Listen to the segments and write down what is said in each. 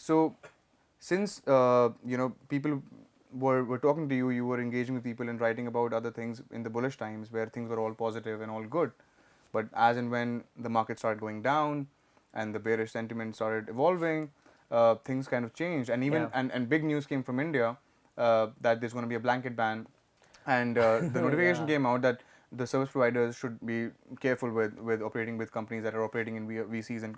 So since people were talking to you, you were engaging with people and writing about other things in the bullish times where things were all positive and all good. But as and when the market started going down and the bearish sentiment started evolving, things kind of changed. And even and big news came from India that there's going to be a blanket ban, and the notification came out that the service providers should be careful with operating with companies that are operating in VCs and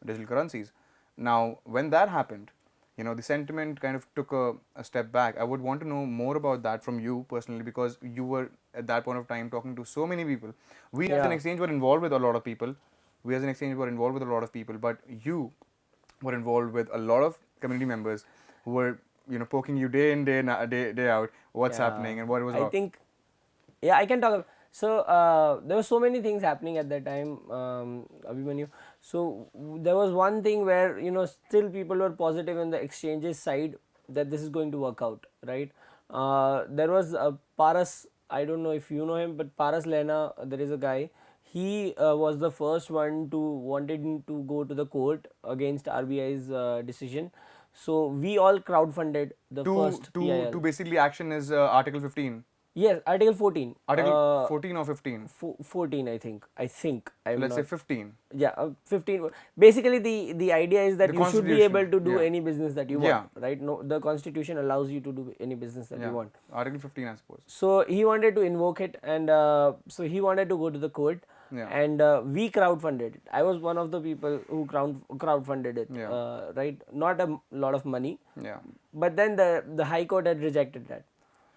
digital currencies. Now, when that happened, the sentiment kind of took a step back. I would want to know more about that from you personally, because you were at that point of time talking to so many people. We as an exchange were involved with a lot of people. We as an exchange were involved with a lot of people, but you were involved with a lot of community members who were poking you day in day out what's happening and what was wrong. I think, I can talk. So there were so many things happening at that time, Abhimanyu. So there was one thing where still people were positive on the exchanges side that this is going to work out, right? There was Paras. I don't know if you know him, but Paras Lena, there is a guy. He was the first one to wanted to go to the court against RBI's decision. So we all crowdfunded the first PIL. To basically action is Article 15. Yes, Article 14. Article 14 or 15? 14, I think. Let's say 15. Yeah, 15. Basically, the idea is that you should be able to do yeah. any business that you want, right? No, the Constitution allows you to do any business that you want. Article 15, I suppose. So he wanted to invoke it, and so he wanted to go to the court, and we crowdfunded it. I was one of the people who crowdfunded it, right? Not a lot of money, but then the High Court had rejected that.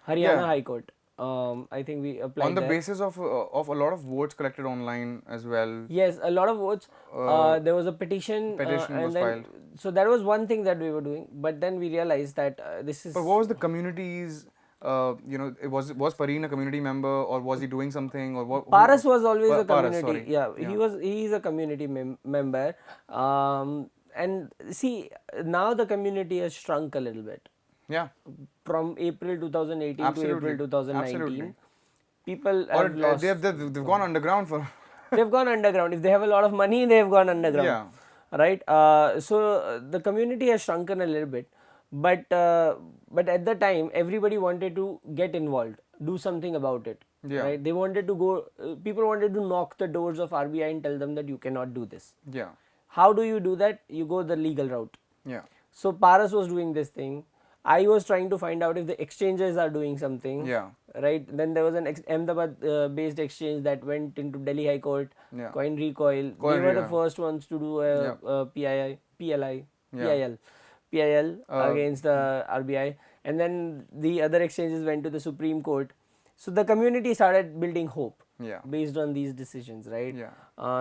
Haryana High Court. I think we applied on the basis of a lot of votes collected online as well. Yes, a lot of votes. There was a petition. Petition was filed. So that was one thing that we were doing, but then we realized that this is. But what was the community's? Was Pareen a community member, or was he doing something, or what? Paras was always a community. Sorry. Yeah, he is a community member. And see, now the community has shrunk a little bit. Yeah. From April 2018 to April 2019, people or have lost. They've gone underground for. They've gone underground. If they have a lot of money, they have gone underground. Yeah. Right. So the community has shrunken a little bit, but at the time, everybody wanted to get involved, do something about it. Yeah. Right. They wanted to go. People wanted to knock the doors of RBI and tell them that you cannot do this. Yeah. How do you do that? You go the legal route. Yeah. So Paras was doing this thing. I was trying to find out if the exchanges are doing something. Yeah. Right. Then there was an Ahmedabad based exchange that went into Delhi High Court. Yeah. Coin Recoil. They were the first ones to do a PIL against the RBI. And then the other exchanges went to the Supreme Court. So the community started building hope. Yeah. Based on these decisions, right? Yeah.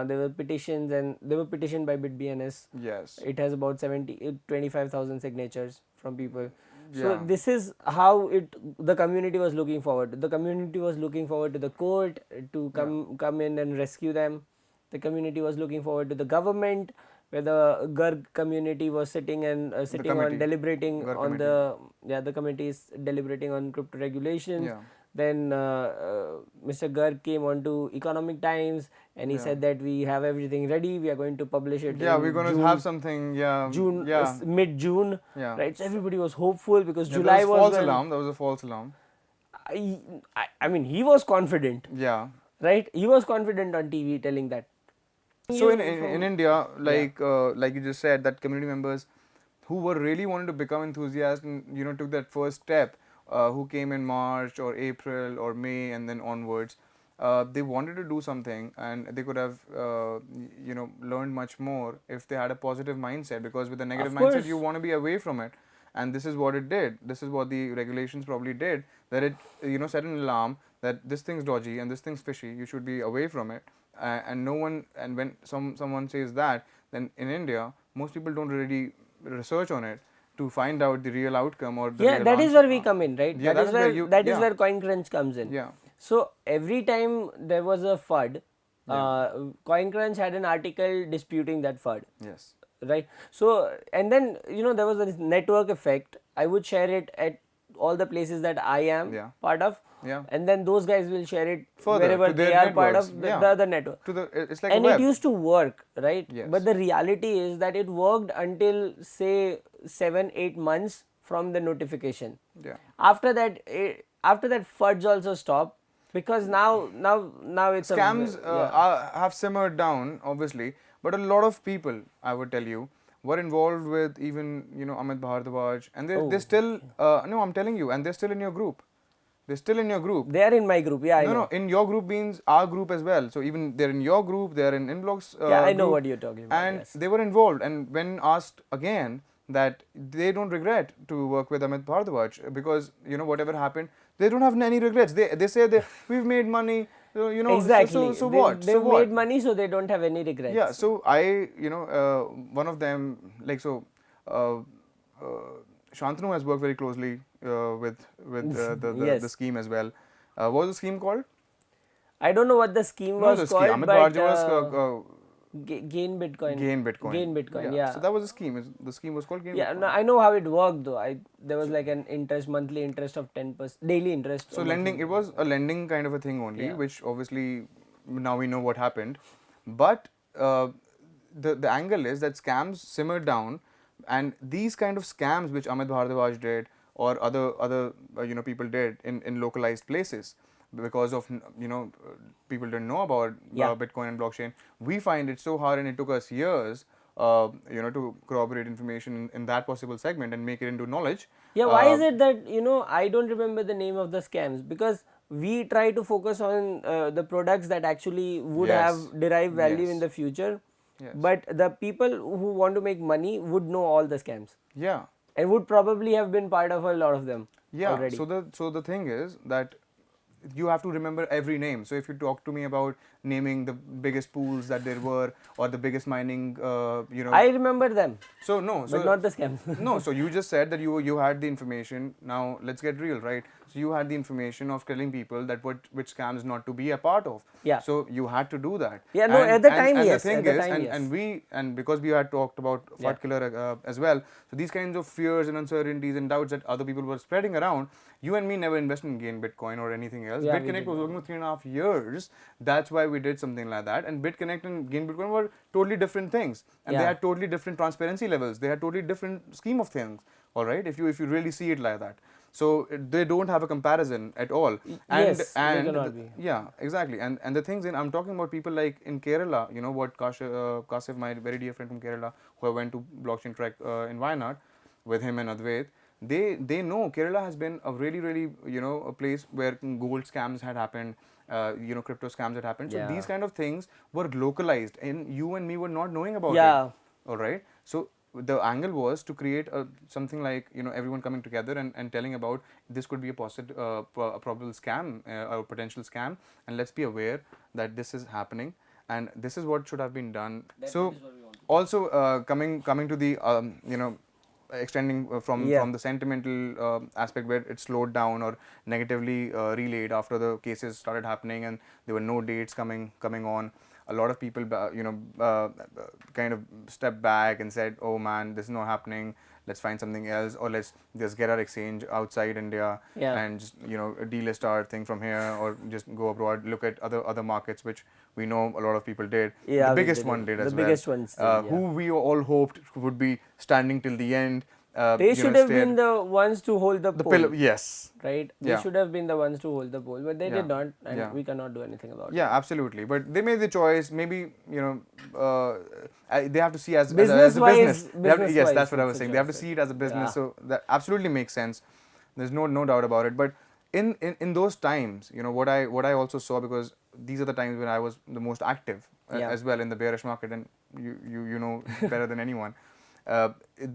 There were petitions, and they were petitioned by BitBNS. Yes. It has about 25,000 signatures from people. So this is how the community was looking forward. The community was looking forward to the court to come in and rescue them. The community was looking forward to the government, where the Garg community was sitting on deliberating on the committee is deliberating on crypto regulations. Yeah. Then Mr. Garg came on to Economic Times, and he said that we have everything ready. We are going to publish it. Yeah, we're going to have something. Yeah, June, mid-June. Yeah. Right. So everybody was hopeful because July was false alarm. That was a false alarm. I mean, he was confident. Yeah. Right. He was confident on TV telling that. So in India, like you just said, that community members who were really wanting to become enthusiasts and took that first step, who came in March or April or May and then onwards, they wanted to do something, and they could have learned much more if they had a positive mindset, because with a negative mindset you want to be away from it. And this is what it did. This is what the regulations probably did, that it set an alarm that this thing's dodgy and this thing's fishy, you should be away from it. And no one, and when someone says that, then in India most people don't really research on it to find out the real outcome or the real that answer. is where we come in, right? Yeah, that is where CoinCrunch comes in. Yeah. So every time there was a FUD, CoinCrunch had an article disputing that FUD. Yes. Right. So, and then there was this network effect. I would share it all the places that I am Yeah. part of, Yeah. and then those guys will share it Further wherever to they their are part networks. of Yeah. the other network. It's like a And it web. used to work, right? Yes. But the reality is that it worked until say 7-8 months from the notification. Yeah. After that, after that fudge also stopped, because now it's Scams yeah. have simmered down, obviously, but a lot of people, I would tell you, were involved with even Amit Bhardwaj, and they're Oh, still no, I'm telling you, and they're still in your group. They're still in your group. they are in my group. Yeah, I No, no, know. in your group means our group as well. So even they're in your group, they're in inblox Yeah, I know group, what you're talking about. and Yes. they were involved. And when asked again that they don't regret to work with Amit Bhardwaj because whatever happened, they don't have any regrets. They say that we've made money. So, Exactly. so what? So They've made what? money, so they don't have any Yeah. regrets. So one of them like so. Uh, uh, Shantanu has worked very closely with the Yes. scheme as well. What was the scheme called? I don't know what the scheme No, was the scheme. called, Amit but Bhargava's gain Bitcoin. Gain Bitcoin. Gain Bitcoin. Yeah. So Yeah. that was the scheme. The scheme was called Gain Yeah. No, Bitcoin. I know how it worked though. There was like an interest, monthly interest of 10%, daily interest. So or monthly. lending, it was a lending kind of a thing only, Yeah. which obviously now we know what happened. But the angle is that scams simmered down, and these kind of scams which Amit Bhardwaj did or other people did in localized places because of people didn't know about Yeah. Bitcoin and blockchain. We find it so hard, and it took us years to corroborate information in that possible segment and make it into knowledge. Yeah, why is it that I don't remember the name of the scams? Because we try to focus on the products that actually would have Yes. derived value in Yes. the future, Yes. but the people who want to make money would know all the scams Yeah. and would probably have been part of a lot of them Yeah. already. So the thing is that you have to remember every name. So if you talk to me about naming the biggest pools that there were or the biggest mining, I remember them, so no, but not the scams. no. So you just said that you had the information. Now let's get real, right? So you had the information of telling people that which scams not to be a part of. Yeah. So you had to do that. Yeah, no, at the time, and yes, the thing at the is, time, yes. and because we had talked about Yeah. FUD killer as well. So these kinds of fears and uncertainties and doubts that other people were spreading around. You and me never invested in Gain Bitcoin or anything else. Yeah, we BitConnect did was not. working for 3.5 years. That's why we did something like that. And BitConnect and Gain Bitcoin were totally different things, and they Yeah. had totally different transparency levels. They had totally different scheme of things. All right, if you really see it like that. So they don't have a comparison at all. Yes, they cannot be. Yeah, exactly. And the things I'm talking about people like in Kerala. What Kashyap, my very dear friend from Kerala, who I went to blockchain track in Wayanad with him and Advait. They know Kerala has been a really a place where gold scams had happened, crypto scams had happened. So Yeah. these kind of things were localized, and you and me were not knowing about Yeah. it. All right. So the angle was to create something like everyone coming together and telling about this could be a a probable scam or potential scam, and let's be aware that this is happening and this is what should have been done. So also coming to the extending Yeah. from the sentimental aspect where it slowed down or negatively relayed after the cases started happening and there were no dates coming on. A lot of people kind of stepped back and said, oh man, this is not happening, let's find something else, or let's just get our exchange outside India Yeah. and just delist our thing from here, or just go abroad, look at other markets, which we know a lot of people did. Yeah, The we biggest did one it. did The as well. biggest ones did, yeah. Who we all hoped would be standing till the end. They should have been the ones to hold the pole. pillar. Yes. Right? They Yeah. should have been the ones to hold the pole, but they Yeah. did not, and Yeah. we cannot do anything about it. Yeah, absolutely. But they made the choice. Maybe they have to see as a Business-wise- business. They have to- yes, business-wise, that's what I it's was a saying. They have to choice, see it as a business. Yeah. So that absolutely makes sense. There's no doubt about it. But in those times, what I also saw, because these are the times when I was the most active Yeah. as well in the bearish market, and you know better than anyone.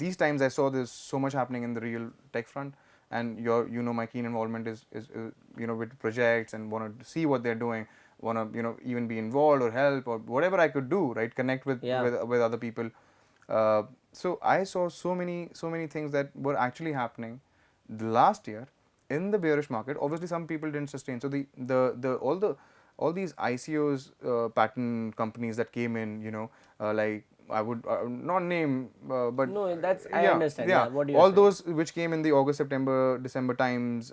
These times I saw there's so much happening in the real tech front, and my keen involvement is with projects and want to see what they're doing, want to even be involved or help or whatever I could do, right? Connect with Yeah. with other people. So I saw so many things that were actually happening the last year in the bearish market. Obviously, some people didn't sustain. So all these ICOs, pattern companies that came in, like I would not name, but No, that's I yeah, understand. yeah, Yeah, what you're all saying. those which came in the August, September, December times,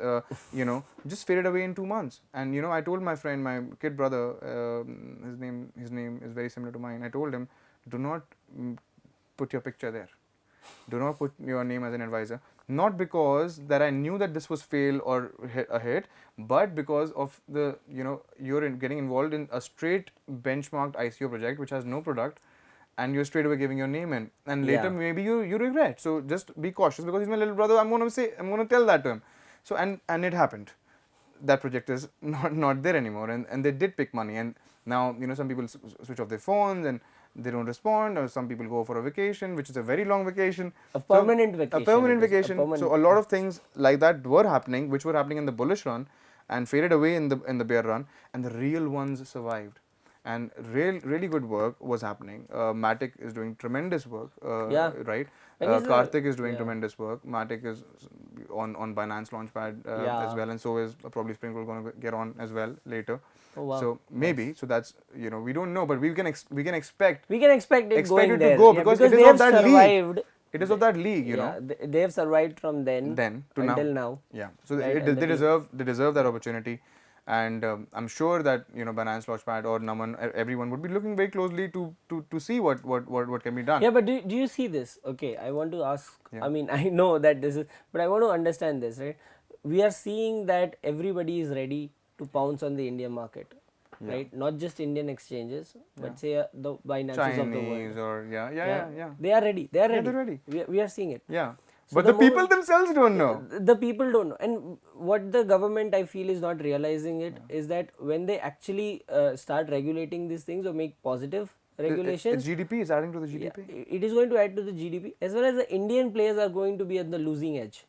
just faded away in 2 months. And I told my friend, my kid brother, his name is very similar to mine. I told him, do not put your picture there. Do not put your name as an advisor. Not because that I knew that this was fail or a hit, but because of the you're getting involved in a straight benchmarked ICO project which has no product, and you're straight away giving your name in, and later Yeah. maybe you regret. So just be cautious, because he's my little brother. I'm gonna tell that to him. So and it happened. That project is not there anymore, and they did pick money, and now some people switch off their phones and they don't respond, or some people go for a vacation, which is a very long vacation. A So permanent a vacation. permanent It is a vacation. permanent. So a lot of things like that were happening, which were happening in the bullish run and faded away in the bear run, and the real ones survived. And really good work was happening. Matic is doing tremendous work, Yeah. right? When is the Karthik is doing yeah. tremendous work. Matic is on Binance Launchpad as Yeah. well, and so is probably Sprinkle going to get on as well later. Oh wow. So maybe, Nice. so that's we don't know, but we can expect We can expect it expect going it to there. go, Yeah, because because it is they of have that league. survived. It is of that league, Yeah, they have survived from then to until now. now. Yeah, so Right, and the they team. deserve that opportunity, and I'm sure that Binance Launchpad or Naman, everyone would be looking very closely to see what can be done. Yeah, but do you see this? Okay, I want to ask. Yeah. I mean, I know that this is, but I want to understand this, right? We are seeing that everybody is ready to pounce on the Indian market, Yeah. right? Not just Indian exchanges, Yeah. but say the Binances of the world. Chinese, or Yeah, yeah. they are ready. They are Yeah, they're ready. ready. We are seeing it. Yeah. So But the the people moment themselves don't know. the people don't know, and what the government I feel is not realizing it is that when they actually start regulating these things or make positive It's regulations, GDP, is adding to the yeah, GDP. it is going to add to the GDP, as well as the Indian players are going to be at the losing edge,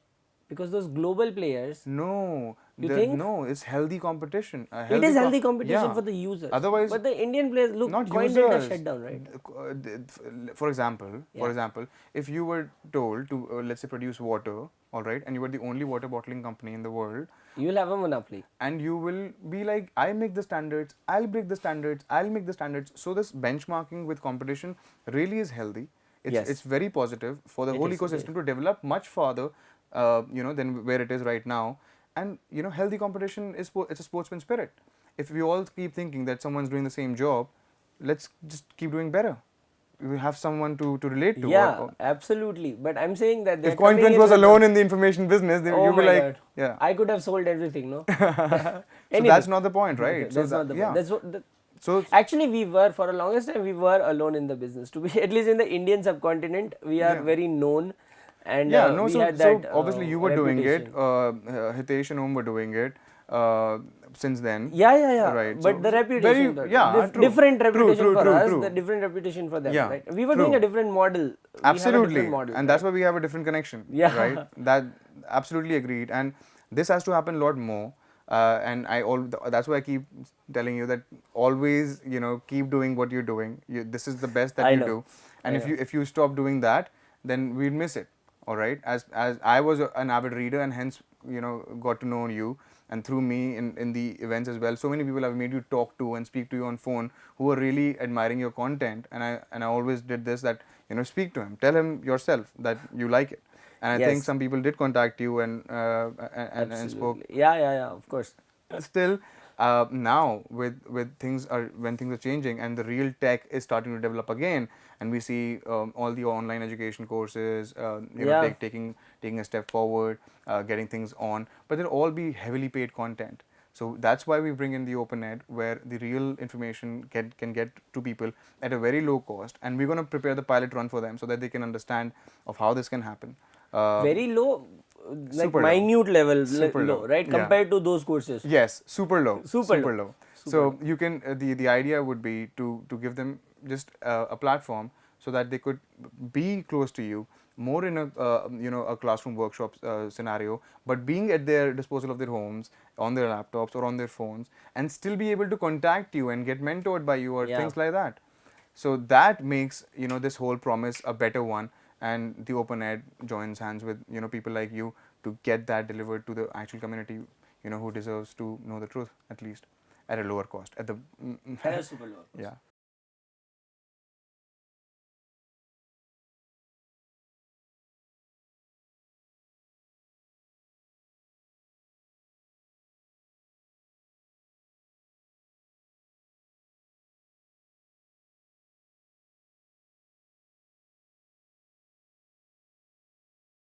because those global players, No, you think no, it's healthy competition. A it is healthy competition yeah. for the users, Otherwise, but the Indian players, look, not Coin Delta users. shut down, right? For example, Yeah. if you were told to let's say produce water, all right, and you were the only water bottling company in the world, You will have a monopoly. and you will be like, I make the standards, I'll break the standards, I'll make the standards. So this benchmarking with competition really is healthy. It's Yes, very positive for the it whole is. It is. ecosystem to develop much farther, than where it is right now. And healthy competition is it's a sportsman spirit. If we all keep thinking that someone's doing the same job, let's just keep doing better. We have someone to relate to. Yeah, Or absolutely. But I'm saying that they're if coming CoinFluence in was with alone in the information business, then oh you'd be my like, god, yeah. I could have sold everything, no? So that's not the point, right? So That's not the point. yeah. That's what. So Actually, we were for the longest time we were alone in the business. To be at least in the Indian subcontinent, we are yeah. very known, and Yeah, no, we so had that obviously you were doing it, reputation. Hitesh and Om were doing it since then, Yeah, yeah, yeah. right? But the very, reputation, yeah, true, different reputation for us, the true. different reputation for them, Yeah, right? We were doing true. a different model. We have a Absolutely, different model, and right? that's why we have a different connection, Yeah. right? That absolutely agreed, and this has to happen a lot more. And that's why I keep telling you that always, keep doing what you're doing. This is the best that I you know. do, I and know. if you stop doing that, then we'd miss it. All right, as I was an avid reader, and hence got to know you, and through me in the events as well. So many people have made you talk to and speak to you on phone who are really admiring your content, and I always did this, that speak to him, tell him yourself that you like it. And I think Yes. some people did contact you and spoke. Absolutely. Yeah, yeah, yeah. Of course. Still, now with things are when things are changing and the real tech is starting to develop again, and we see all the online education courses, Yeah. taking a step forward, getting things on, but they'll all be heavily paid content. So that's why we bring in the open ed, where the real information can get to people at a very low cost, and we're going to prepare the pilot run for them so that they can understand of how this can happen. Very low, like Super low. minute level, Super low, low. right? Yeah. Compared to those courses. Yes, super low. Super low. Low. Super So low. you can the idea would be to give them just a platform so that they could be close to you more in a classroom workshop scenario, but being at their disposal of their homes, on their laptops or on their phones, and still be able to contact you and get mentored by you or Yeah. things like that. So that makes this whole promise a better one, and the open ed joins hands with people like you to get that delivered to the actual community who deserves to know the truth, at least at a lower cost, at the That is super low. yeah.